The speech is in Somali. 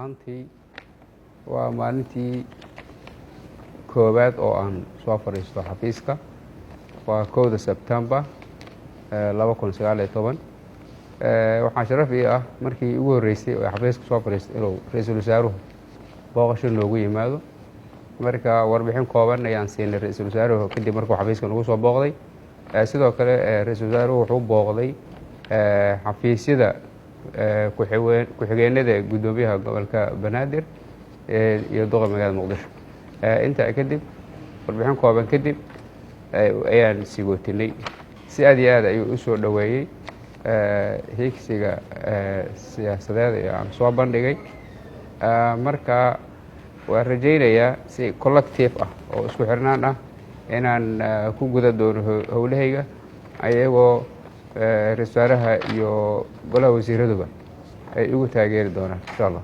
ahaantii waa maalintii koowaad oo aan soo fariisto xafiiska. waa 1 September 2019. waxaa sharaf ii ah markii ugu horeysay oo xafiiska soo fariistay inuu ra'iisul wasaaruhu booqasho noogu yimaado. marka warbixin kooban ayaan siinay ra'iisul wasaaruhu kadib markuu xafiiska nagu soo booqday. sidoo kale ra'iisul wasaaruhu wuxuu booqday xafiisyada ku-xigeenada gudoomiyaha gobolka Banaadir iyo duqa magaalada Muqdisho. inta kadib warbixin kooban kadib ayaan sigootinay. si aad iyo aad ayuu u soo dhaweeyay higsiga siyaasadeed ee aan soo bandhigay. marka waan rajaynayaa si collective ah oo isku xirnaan ah inaan ku guda doono howlahayga ayagoo ra'iisul wasaaraha iyo golaha wasiiraduba ay igu taageeri doonaan insha Allah.